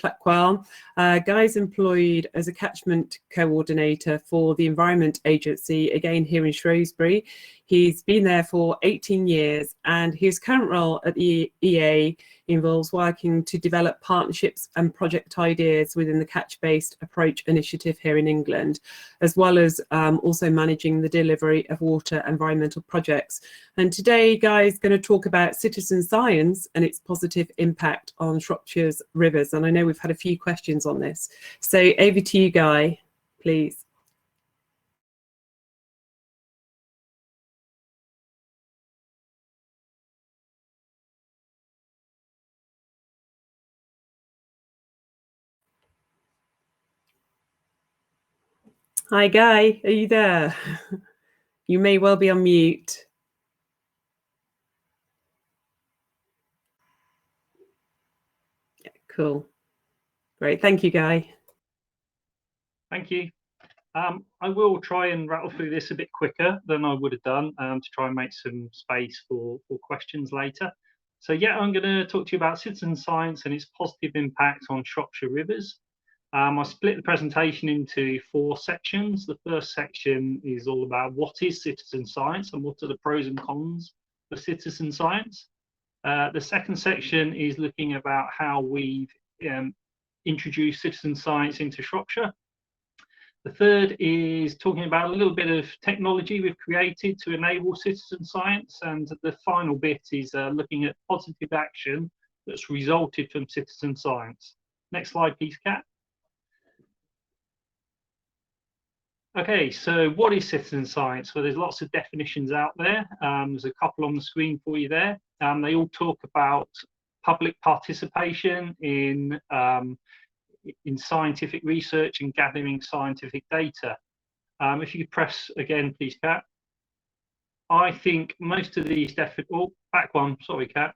Pluckwell. Guy's employed as a catchment coordinator for the Environment Agency, again here in Shrewsbury. He's been there for 18 years, and his current role at the EA involves working to develop partnerships and project ideas within the catch-based approach initiative here in England, as well as also managing the delivery of water environmental projects. And today, Guy is going to talk about citizen science and its positive impact on Shropshire's rivers. And I know we've had a few questions on this. So over to you, Guy, please. Hi, Guy, are you there? You may well be on mute. Yeah, cool. Great, thank you, Guy. Thank you. I will try and rattle through this a bit quicker than I would have done to try and make some space for questions later. So yeah, I'm going to talk to you about citizen science and its positive impact on Shropshire rivers. I split the presentation into 4 sections. The first section is all about what is citizen science and what are the pros and cons for citizen science. The second section is looking about how we've introduced citizen science into Shropshire. The third is talking about a little bit of technology we've created to enable citizen science. And the final bit is looking at positive action that's resulted from citizen science. Next slide, please, Kat. Okay, so what is citizen science? Well, there's lots of definitions out there. There's a couple on the screen for you there. They all talk about public participation in scientific research and gathering scientific data. If you could press again, please, Kat. I think most of these back one, sorry, Kat.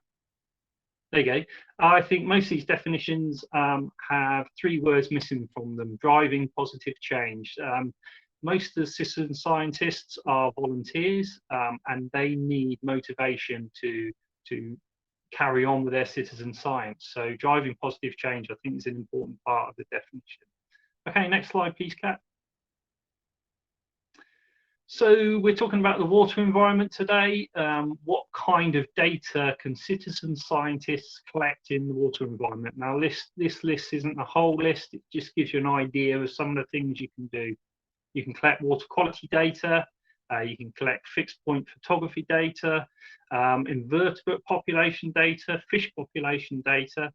There you go. I think most of these definitions have 3 words missing from them: driving positive change. Most of the citizen scientists are volunteers, and they need motivation to carry on with their citizen science. So driving positive change, I think, is an important part of the definition. Okay, next slide, please, Kat. So we're talking about the water environment today. What kind of data can citizen scientists collect in the water environment? Now, this list isn't a whole list. It just gives you an idea of some of the things you can do. You can collect water quality data. You can collect fixed point photography data, invertebrate population data, fish population data,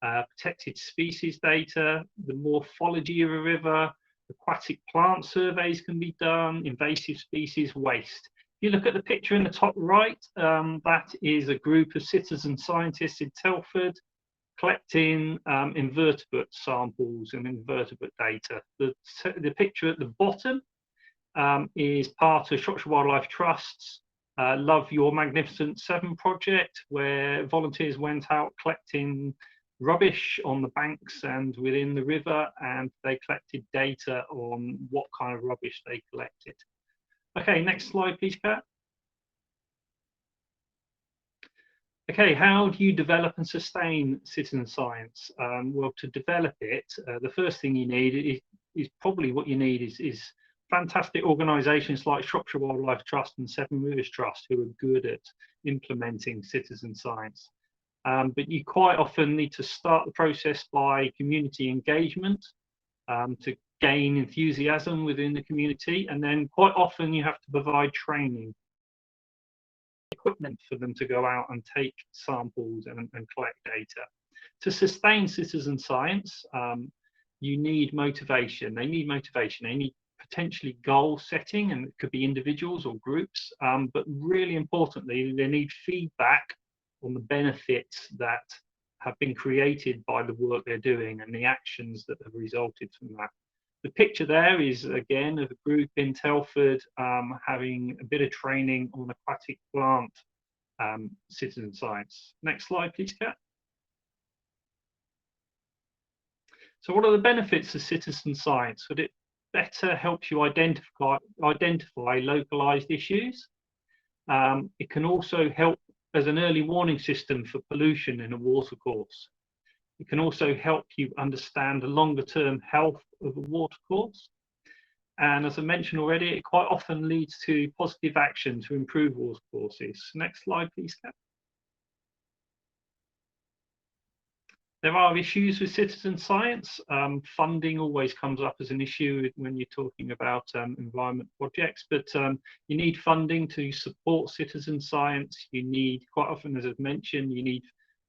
protected species data, the morphology of a river, aquatic plant surveys can be done, invasive species, waste. If you look at the picture in the top right, that is a group of citizen scientists in Telford collecting invertebrate samples and invertebrate data. The picture at the bottom is part of Shropshire Wildlife Trust's Love Your Magnificent 7 project, where volunteers went out collecting rubbish on the banks and within the river, and they collected data on what kind of rubbish they collected. Okay, next slide, please, Kat. Okay, how do you develop and sustain citizen science? Well, to develop it, the first thing you need is probably what you need is fantastic organisations like Shropshire Wildlife Trust and Seven Rivers Trust, who are good at implementing citizen science. But you quite often need to start the process by community engagement to gain enthusiasm within the community, and then quite often you have to provide training, equipment for them to go out and take samples and collect data. To sustain citizen science, you need motivation. They need motivation. They need potentially goal setting, and it could be individuals or groups, but really importantly, they need feedback on the benefits that have been created by the work they're doing and the actions that have resulted from that. The picture there is, again, of a group in Telford having a bit of training on aquatic plant citizen science. Next slide, please, Kat. So what are the benefits of citizen science? Would it better helps you identify localized issues? It can also help as an early warning system for pollution in a watercourse. It can also help you understand the longer term health of a watercourse. And as I mentioned already, it quite often leads to positive action to improve watercourses. Next slide, please, Kat. There are issues with citizen science. Funding always comes up as an issue when you're talking about environment projects, but you need funding to support citizen science. You need, quite often, as I've mentioned, you need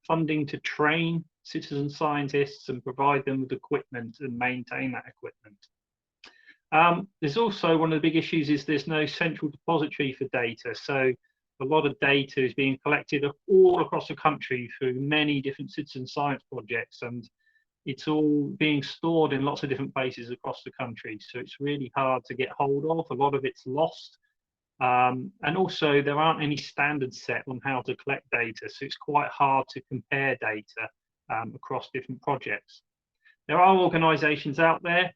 funding to train citizen scientists and provide them with equipment and maintain that equipment. There's also one of the big issues is there's no central depository for data. So a lot of data is being collected all across the country through many different citizen science projects, and it's all being stored in lots of different places across the country. So it's really hard to get hold of. A lot of it's lost. And also there aren't any standards set on how to collect data. So it's quite hard to compare data across different projects. There are organisations out there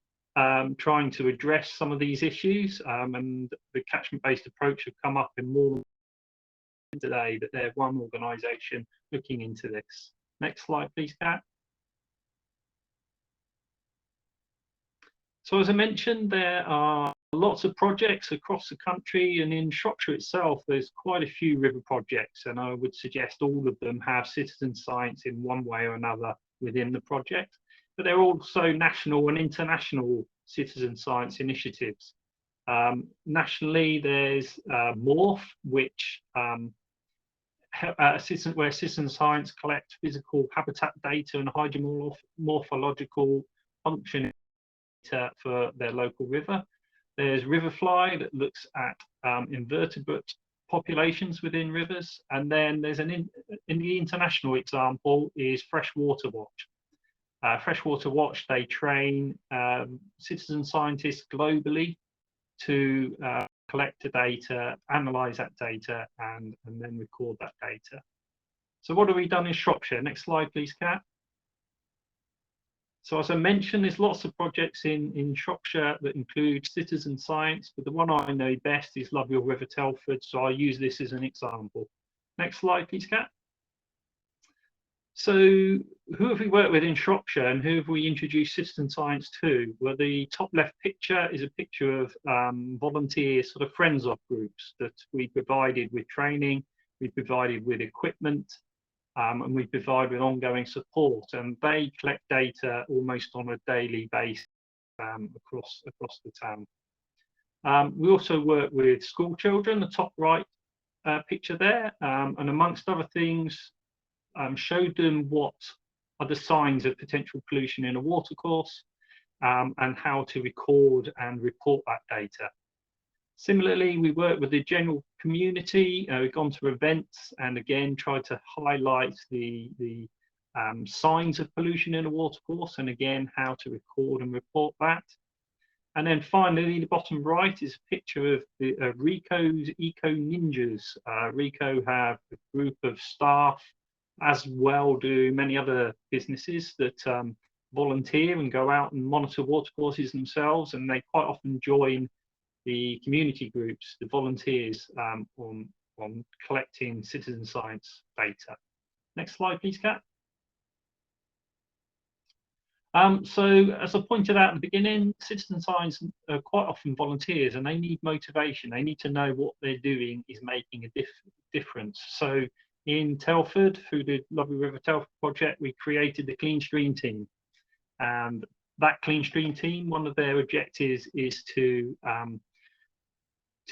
trying to address some of these issues, and the catchment-based approach have come up in more today, but they're one organisation looking into this. Next slide, please, Kat. So as I mentioned, there are lots of projects across the country, and in Shropshire itself, there's quite a few river projects, and I would suggest all of them have citizen science in one way or another within the project. But there are also national and international citizen science initiatives. Nationally, there's MORPH, which where citizen science collect physical habitat data and hydromorphological function data for their local river. There's Riverfly that looks at invertebrate populations within rivers, and then there's in the international example is Freshwater Watch. Freshwater Watch, they train citizen scientists globally to collect the data, analyse that data, and then record that data. So what have we done in Shropshire? Next slide, please, Kat. So as I mentioned, there's lots of projects in Shropshire that include citizen science, but the one I know best is Love Your River Telford, so I'll use this as an example. Next slide, please, Kat. So who have we worked with in Shropshire, and who have we introduced citizen science to? Well, the top left picture is a picture of volunteer sort of friends of groups that we provided with training, we provided with equipment, and we provide with ongoing support, and they collect data almost on a daily basis across the town. We also work with school children, the top right picture there, and amongst other things, showed them what are the signs of potential pollution in a watercourse, and how to record and report that data. Similarly, we work with the general community. We've gone to events and again tried to highlight the signs of pollution in a watercourse, and again how to record and report that. And then finally, the bottom right is a picture of Rico's Eco Ninjas. Rico have a group of staff, as well do many other businesses that volunteer and go out and monitor watercourses themselves, and they quite often join the community groups, the volunteers, on collecting citizen science data. Next slide, please, Kat. So as I pointed out at the beginning, citizen science are quite often volunteers, and they need motivation. They need to know what they're doing is making a difference. So in Telford, through the Lovely River Telford project, we created the Clean Stream team. And that Clean Stream team, one of their objectives is to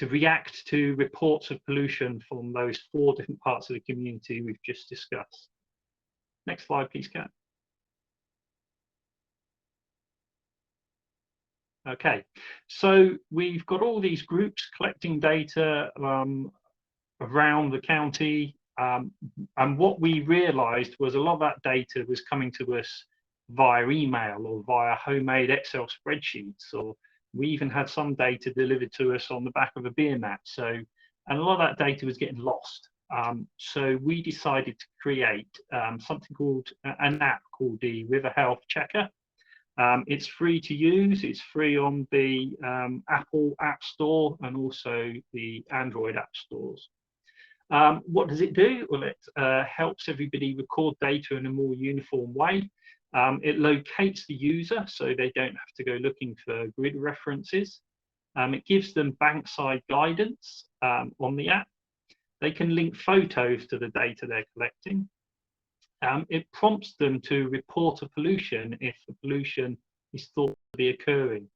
react to reports of pollution from those 4 different parts of the community we've just discussed. Next slide, please, Kat. Okay, so we've got all these groups collecting data around the county, and what we realised was a lot of that data was coming to us via email or via homemade Excel spreadsheets, or we even had some data delivered to us on the back of a beer mat. So, and a lot of that data was getting lost. So we decided to create something called an app called the River Health Checker. It's free to use. It's free on the Apple App Store and also the Android app stores. What does it do? Well, it helps everybody record data in a more uniform way. It locates the user so they don't have to go looking for grid references. It gives them bank-side guidance on the app. They can link photos to the data they're collecting. It prompts them to report a pollution if the pollution is thought to be occurring.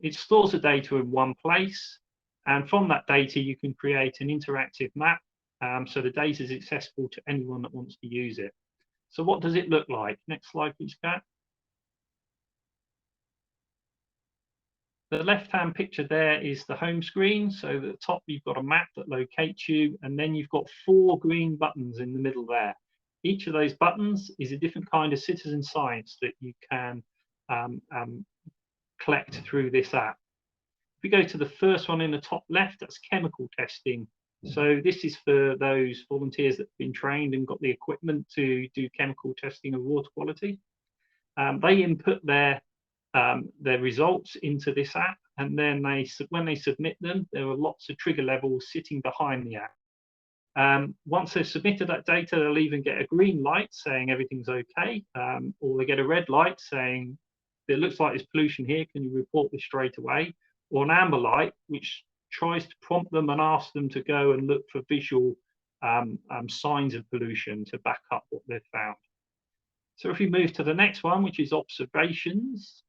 It stores the data in one place, and from that data you can create an interactive map, so the data is accessible to anyone that wants to use it. So what does it look like? Next slide, please, Kat. The left-hand picture there is the home screen. So at the top, you've got a map that locates you, and then you've got 4 green buttons in the middle there. Each of those buttons is a different kind of citizen science that you can collect through this app. If we go to the first one in the top left, that's chemical testing. So this is for those volunteers that have been trained and got the equipment to do chemical testing of water quality. They input their results into this app, and then when they submit them, there are lots of trigger levels sitting behind the app. Once they've submitted that data, they'll even get a green light saying everything's okay, or they get a red light saying it looks like there's pollution here, can you report this straight away, or an amber light which tries to prompt them and ask them to go and look for visual signs of pollution to back up what they've found. So if we move to the next one, which is observations.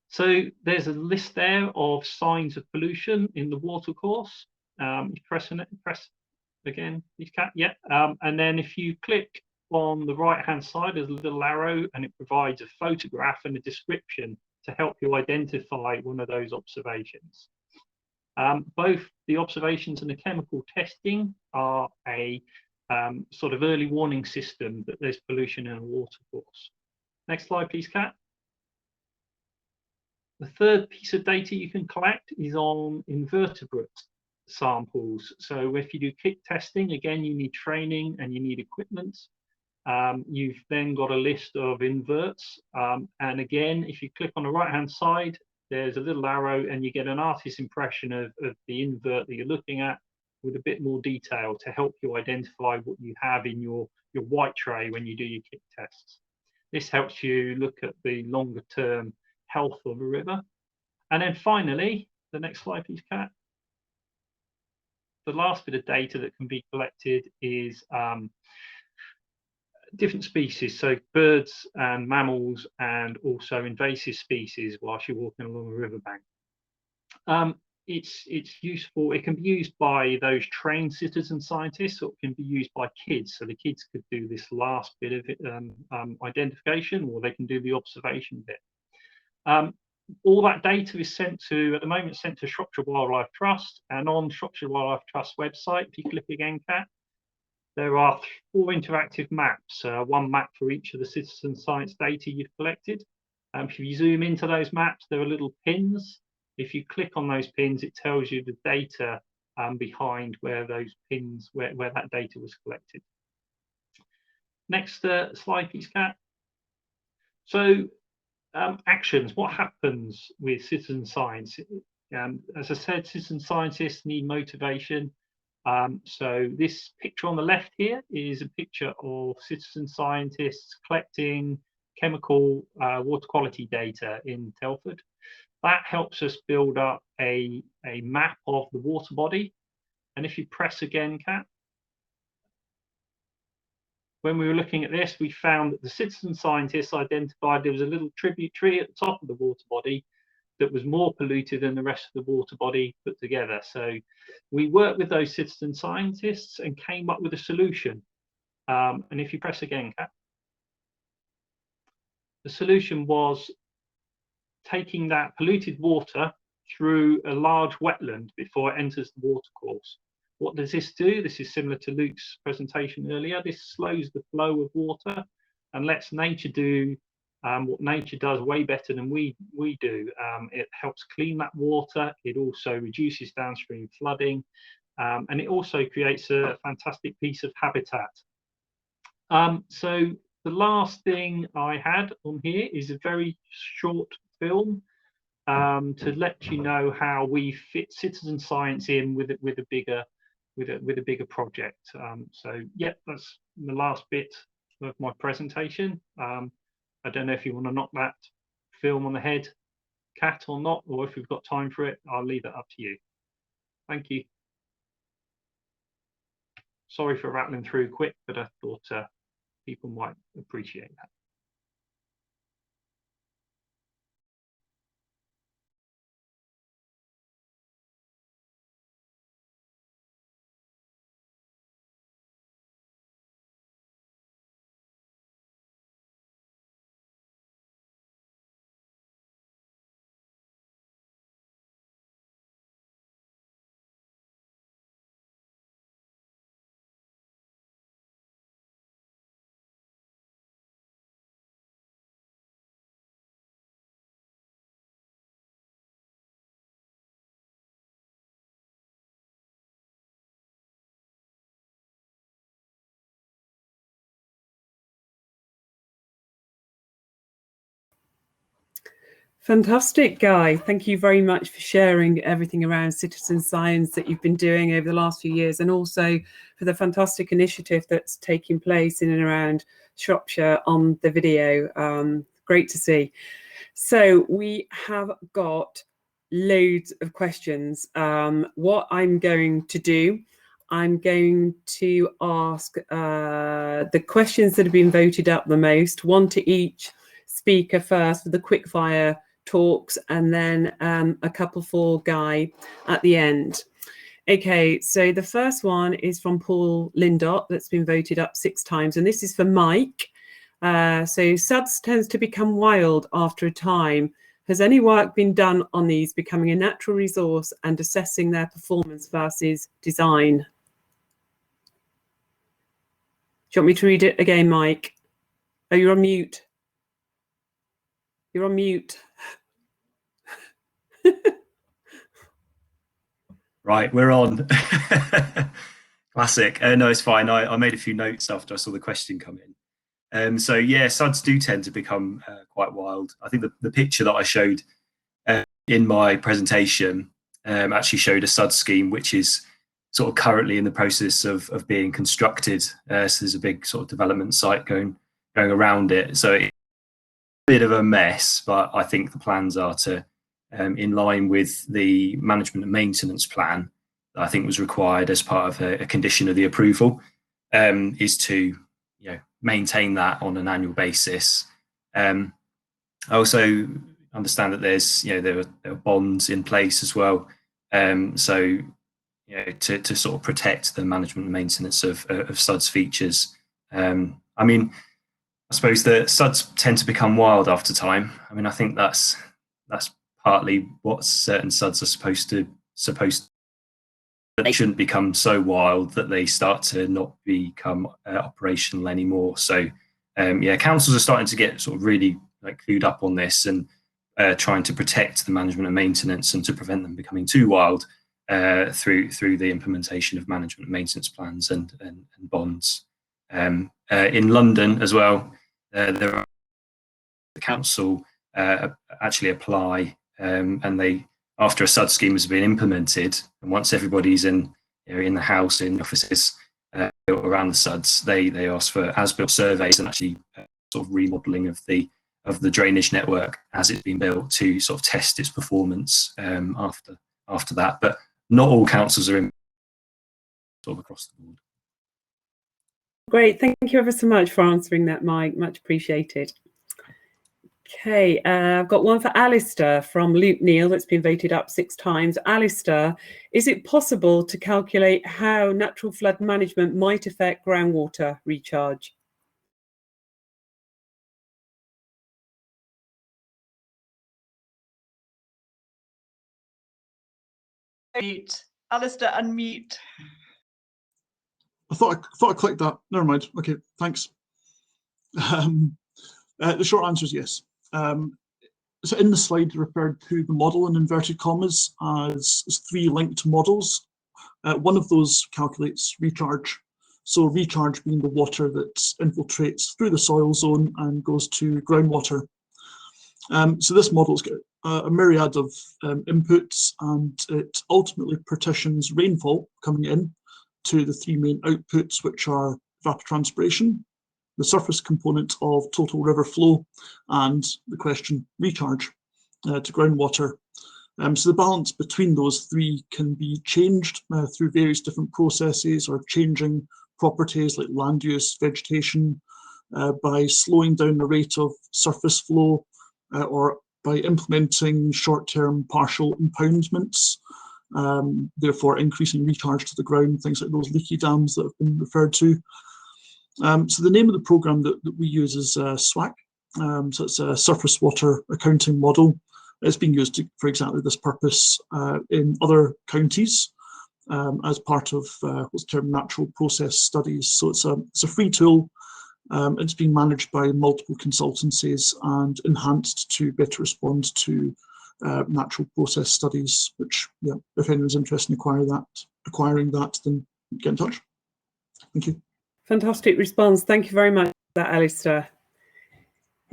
So there's a list there of signs of pollution in the watercourse. Press again, yeah. And then if you click on the right-hand side, there's a little arrow, and it provides a photograph and a description to help you identify one of those observations. Both the observations and the chemical testing are a sort of early warning system that there's pollution in a watercourse. Next slide, please, Kat. The third piece of data you can collect is on invertebrate samples. So if you do kick testing, again, you need training and you need equipment. You've then got a list of inverts. And again, if you click on the right-hand side, there's a little arrow and you get an artist's impression of the invert that you're looking at with a bit more detail to help you identify what you have in your white tray when you do your kick tests. This helps you look at the longer term health of a river. And then finally, the next slide, please, Kat. The last bit of data that can be collected is different species, so birds and mammals and also invasive species whilst you're walking along a riverbank. It's useful. It can be used by those trained citizen scientists, or it can be used by kids. So the kids could do this last bit of identification, or they can do the observation bit. All that data is sent to, at the moment, sent to Shropshire Wildlife Trust, and on Shropshire Wildlife Trust website, if you click again, Kat, there are 4 interactive maps, one map for each of the citizen science data you've collected. If you zoom into those maps, there are little pins. If you click on those pins, it tells you the data behind where those pins, where that data was collected. Next slide, please, Kat. So actions, what happens with citizen science? As I said, citizen scientists need motivation. So this picture on the left here is a picture of citizen scientists collecting chemical water quality data in Telford. That helps us build up a map of the water body. And if you press again, Kat, when we were looking at this, we found that the citizen scientists identified there was a little tributary at the top of the water body that was more polluted than the rest of the water body put together. So we worked with those citizen scientists and came up with a solution. And if you press again, Kat, the solution was taking that polluted water through a large wetland before it enters the watercourse. What does this do? This is similar to Luke's presentation earlier. This slows the flow of water and lets nature do what nature does way better than we do. It helps clean that water. It also reduces downstream flooding, and it also creates a fantastic piece of habitat. So the last thing I had on here is a very short film to let you know how we fit citizen science in with a bigger with a bigger project. So yeah, that's the last bit of my presentation. I don't know if you want to knock that film on the head, Kat, or not, or if we've got time for it. I'll leave that up to you. Thank you. Sorry for rattling through quick, but I thought people might appreciate that. Fantastic, Guy. Thank you very much for sharing everything around citizen science that you've been doing over the last few years, and also for the fantastic initiative that's taking place in and around Shropshire on the video. Great to see. So we have got loads of questions. What I'm going to do, I'm going to ask the questions that have been voted up the most, one to each speaker first for the quickfire talks, and then a couple for Guy at the end. Okay, so the first one is from Paul Lindott that's been voted up 6 times, and this is for Mike. So suds tends to become wild after a time. Has any work been done on these becoming a natural resource and assessing their performance versus design? Do you want me to read it again, Mike? Oh, you're on mute. You're on mute. Right, we're on. Classic. No, it's fine. I made a few notes after I saw the question come in. So yeah, suds do tend to become quite wild. I think the picture that I showed in my presentation actually showed a sud scheme which is sort of currently in the process of being constructed. So there's a big sort of development site going around it. So it's a bit of a mess, but I think the plans are to, in line with the management and maintenance plan that I think was required as part of a condition of the approval, is to maintain that on an annual basis. I also understand that there's there are bonds in place as well, so to sort of protect the management and maintenance of suds features. I mean, I suppose the suds tend to become wild after time. I mean, I think that's partly what certain suds are supposed to. They shouldn't become so wild that they start to not become operational anymore. So yeah, councils are starting to get sort of really clued up on this and trying to protect the management and maintenance and to prevent them becoming too wild through the implementation of management and maintenance plans and bonds. In London as well, there are, the council actually apply and they, after a sud scheme has been implemented, and once everybody's in the house, in the offices around the suds, they ask for as-built surveys and actually sort of remodelling of the drainage network as it's been built to sort of test its performance after that. But not all councils are in sort of across the board. Great, thank you ever so much for answering that, Mike. Much appreciated. Okay, I've got one for Alistair from Luke Neal that's been voted up 6 times. Alistair, is it possible to calculate how natural flood management might affect groundwater recharge? Mute. Alistair, unmute. I thought I clicked that. Never mind. Okay, thanks. The short answer is yes. So in the slide, referred to the model in inverted commas as 3 linked models. One of those calculates recharge. So recharge being the water that infiltrates through the soil zone and goes to groundwater. So this model's got a myriad of inputs, and it ultimately partitions rainfall coming in to the three main outputs, which are evapotranspiration, the surface component of total river flow, and the question recharge to groundwater. So the balance between those three can be changed through various different processes or changing properties like land use, vegetation, by slowing down the rate of surface flow, or by implementing short-term partial impoundments, therefore increasing recharge to the ground, things like those leaky dams that have been referred to. So the name of the program that we use is SWAC. So it's a surface water accounting model. It's being used for exactly this purpose in other counties as part of what's termed natural process studies. So it's a free tool. It's being managed by multiple consultancies and enhanced to better respond to natural process studies, which, yeah, if anyone's interested in acquiring that, then get in touch. Thank you. Fantastic response. Thank you very much for that, Alistair.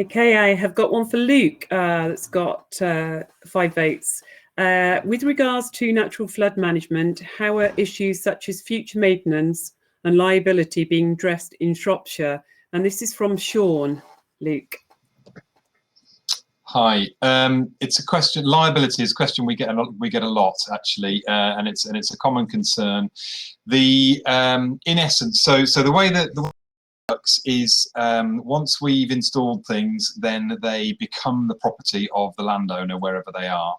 Okay, I have got one for Luke that's got 5 votes. With regards to natural flood management, how are issues such as future maintenance and liability being addressed in Shropshire? And this is from Sean. Luke. Hi. It's a question. Liability is a question we get a lot actually, and it's a common concern. In essence, so the way that works is once we've installed things, then they become the property of the landowner wherever they are,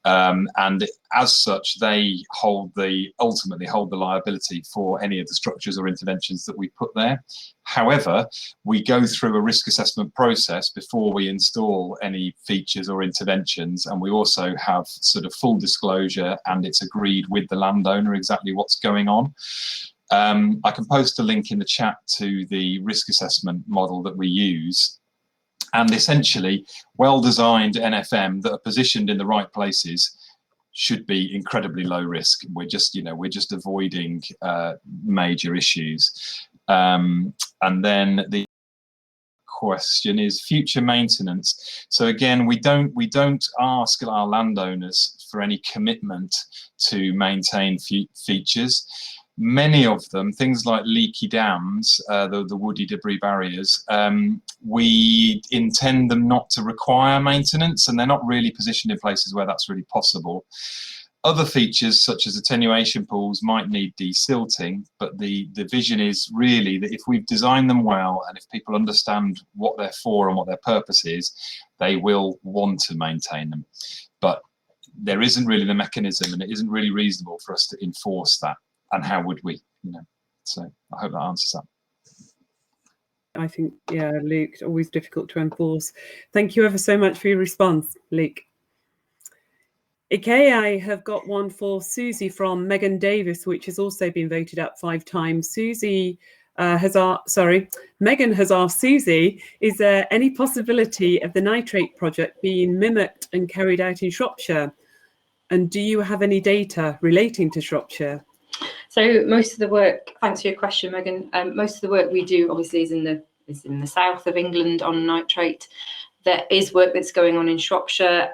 and as such they ultimately hold the liability for any of the structures or interventions that we put there. However, we go through a risk assessment process before we install any features or interventions, and we also have sort of full disclosure, and it's agreed with the landowner exactly what's going on. I can post a link in the chat to the risk assessment model that we use, and essentially well-designed NFM that are positioned in the right places should be incredibly low risk. We're just avoiding major issues. And then the question is future maintenance. So again, we don't ask our landowners for any commitment to maintain features. Many of them, things like leaky dams, the woody debris barriers, we intend them not to require maintenance, and they're not really positioned in places where that's really possible. Other features such as attenuation pools might need desilting, but the vision is really that if we've designed them well and if people understand what they're for and what their purpose is, they will want to maintain them. But there isn't really the mechanism, and it isn't really reasonable for us to enforce that. And how would we, So I hope that answers that. I think, yeah, Luke, always difficult to enforce. Thank you ever so much for your response, Luke. Okay, I have got one for Susie from Megan Davis, which has also been voted up 5 times. Megan has asked Susie, is there any possibility of the nitrate project being mimicked and carried out in Shropshire? And do you have any data relating to Shropshire? So most of the work, thanks for your question, Megan. Most of the work we do obviously is in the south of England on nitrate. There is work that's going on in Shropshire.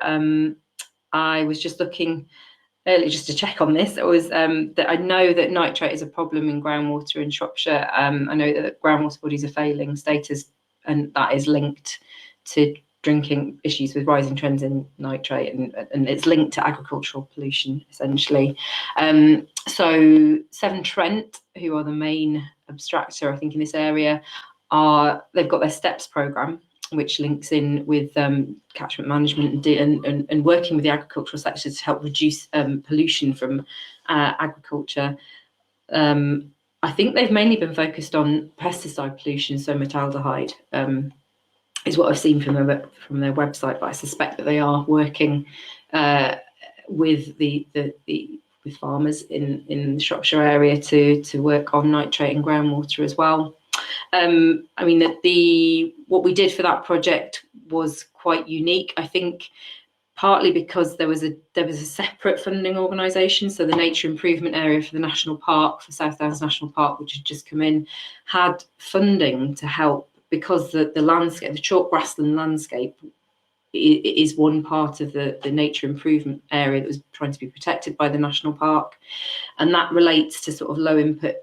I was just looking earlier just to check on this. It was that I know that nitrate is a problem in groundwater in Shropshire. I know that groundwater bodies are failing status, and that is linked to drinking issues with rising trends in nitrate, and it's linked to agricultural pollution essentially. So Severn Trent, who are the main abstractor I think in this area, they've got their STEPS programme, which links in with catchment management and working with the agricultural sector to help reduce pollution from agriculture. I think they've mainly been focused on pesticide pollution, so metaldehyde is what I've seen from their website, but I suspect that they are working with with farmers in the Shropshire area to work on nitrate and groundwater as well. I mean, what we did for that project was quite unique. I think partly because there was a separate funding organisation, so the Nature Improvement Area for the National Park, for South Downs National Park, which had just come in, had funding to help, because the landscape, the chalk grassland landscape, is one part of the nature improvement area that was trying to be protected by the national park, and that relates to sort of low input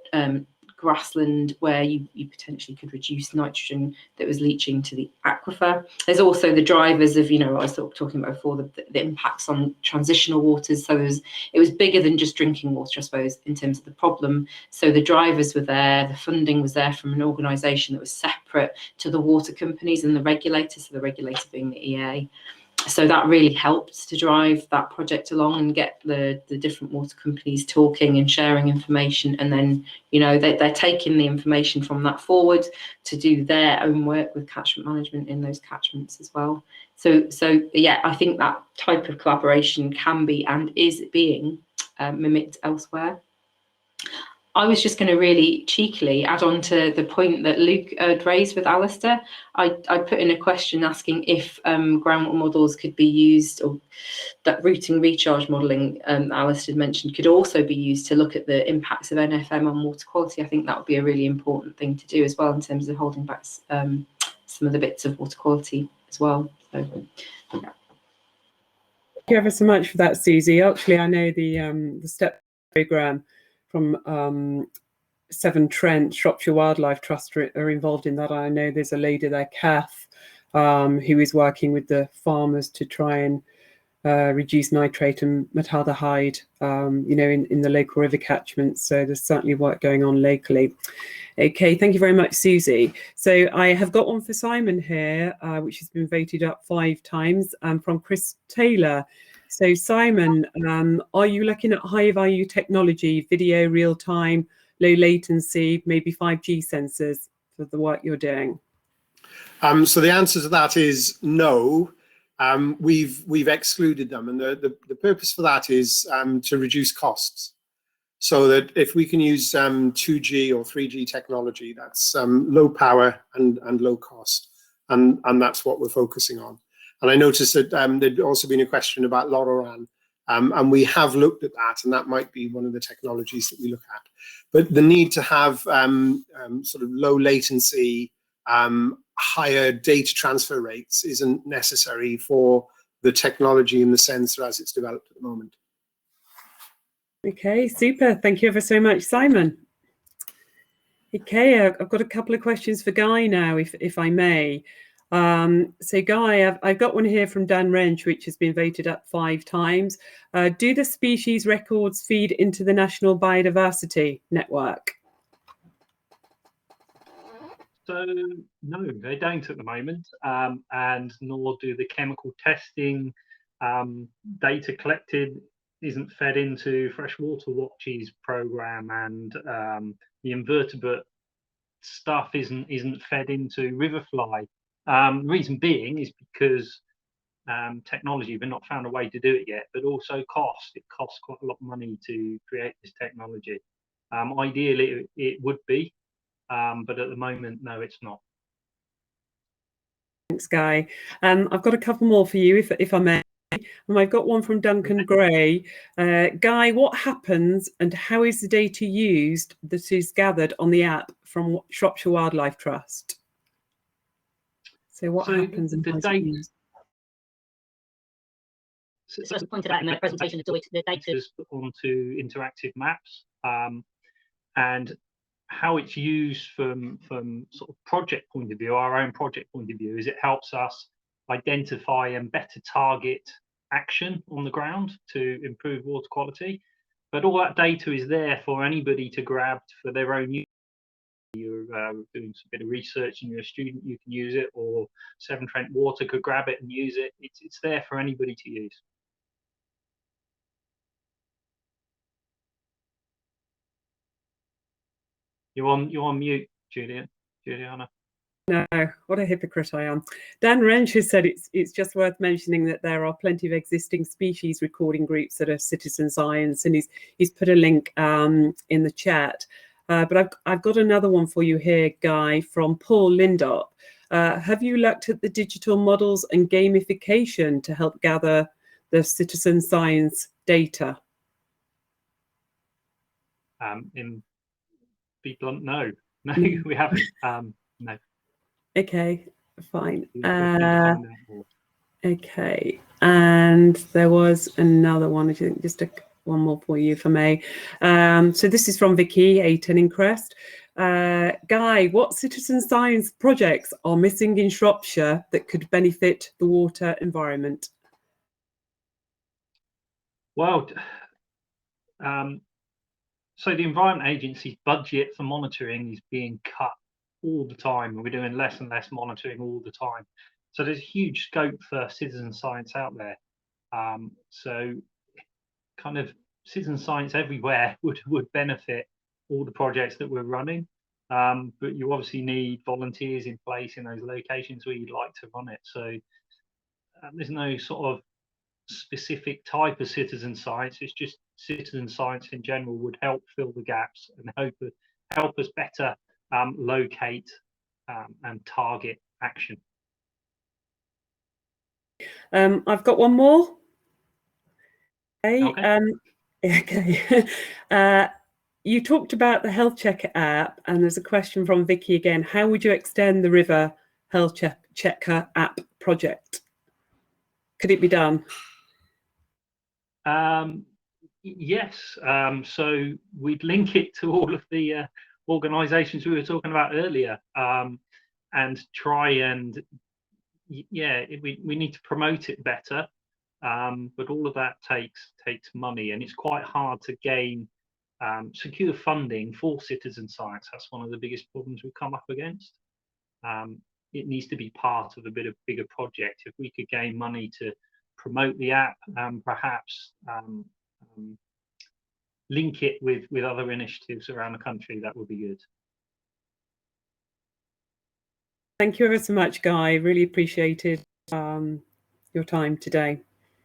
grassland where you potentially could reduce nitrogen that was leaching to the aquifer. There's also the drivers of, I was sort of talking about before, the impacts on transitional waters. So it was bigger than just drinking water, I suppose, in terms of the problem. So the drivers were there, the funding was there from an organisation that was separate to the water companies and the regulators, so the regulator being the EA. So that really helped to drive that project along and get the different water companies talking and sharing information. And then, they're taking the information from that forward to do their own work with catchment management in those catchments as well. So yeah, I think that type of collaboration can be and is being mimicked elsewhere. I was just going to really cheekily add on to the point that Luke raised with Alistair. I put in a question asking if groundwater models could be used, or that routing recharge modelling Alistair mentioned could also be used to look at the impacts of NFM on water quality. I think that would be a really important thing to do as well in terms of holding back some of the bits of water quality as well. So, yeah. Thank you ever so much for that, Susie. Actually, I know the STEP programme from Severn Trent, Shropshire Wildlife Trust are involved in that. I know there's a lady there, Kath, who is working with the farmers to try and reduce nitrate and metaldehyde, in the local river catchments. So there's certainly work going on locally. Okay, thank you very much, Susie. So I have got one for Simon here, which has been voted up 5 times, from Chris Taylor. So Simon, are you looking at high value technology, video, real time, low latency, maybe 5G sensors for the work you're doing? So the answer to that is no. We've excluded them, and the purpose for that is to reduce costs. So that if we can use 2G or 3G technology, that's low power and low cost, and that's what we're focusing on. And I noticed that there'd also been a question about LoRaWAN, and we have looked at that, and that might be one of the technologies that we look at. But the need to have sort of low latency, higher data transfer rates isn't necessary for the technology and the sensor as it's developed at the moment. Okay, super. Thank you ever so much, Simon. Okay, I've got a couple of questions for Guy now, if I may. So Guy, I've got one here from Dan Wrench, which has been voted up 5 times. Do the species records feed into the National Biodiversity Network? So no, they don't at the moment, and nor do the chemical testing data collected isn't fed into Freshwater Watch's program, and the invertebrate stuff isn't fed into Riverfly. The reason being is because technology, we've not found a way to do it yet, but also cost. It costs quite a lot of money to create this technology. Ideally, it would be, but at the moment, no, it's not. Thanks, Guy. I've got a couple more for you, if I may. And I've got one from Duncan Gray. Guy, what happens and how is the data used that is gathered on the app from Shropshire Wildlife Trust? So what happens and how is it used? So as pointed out in the presentation, the data is put onto interactive maps, and how it's used from sort of project point of view, our own project point of view, is it helps us identify and better target action on the ground to improve water quality. But all that data is there for anybody to grab for their own use. You're doing some bit of research and you're a student, you can use it, or Severn Trent Water could grab it and use it. It's there for anybody to use. You're on mute, Juliana. No, what a hypocrite I am. Dan Wrench has said it's just worth mentioning that there are plenty of existing species recording groups that are citizen science, and he's put a link in the chat. But I've got another one for you here, Guy, from Paul Lindop. Have you looked at the digital models and gamification to help gather the citizen science data? Be blunt, no, we haven't. No. Okay, fine. Okay, and there was another one. I think just one more for you, if I may. So this is from Vicky, A10 in CREST. Guy, what citizen science projects are missing in Shropshire that could benefit the water environment? Well, so the Environment Agency's budget for monitoring is being cut all the time, and we're doing less and less monitoring all the time. So there's huge scope for citizen science out there. So kind of citizen science everywhere would benefit all the projects that we're running. But you obviously need volunteers in place in those locations where you'd like to run it. So there's no sort of specific type of citizen science. It's just citizen science in general would help fill the gaps and help us better locate and target action. I've got one more. Okay. Okay. Okay. You talked about the Health Checker app, and there's a question from Vicky again. How would you extend the River Health Checker app project? Could it be done? Yes. So we'd link it to all of the organisations we were talking about earlier, and try and we need to promote it better. But all of that takes money, and it's quite hard to gain secure funding for citizen science. That's one of the biggest problems we've come up against. It needs to be part of a bigger project. If we could gain money to promote the app, perhaps link it with other initiatives around the country, that would be good. Thank you ever so much, Guy. Really appreciated your time today.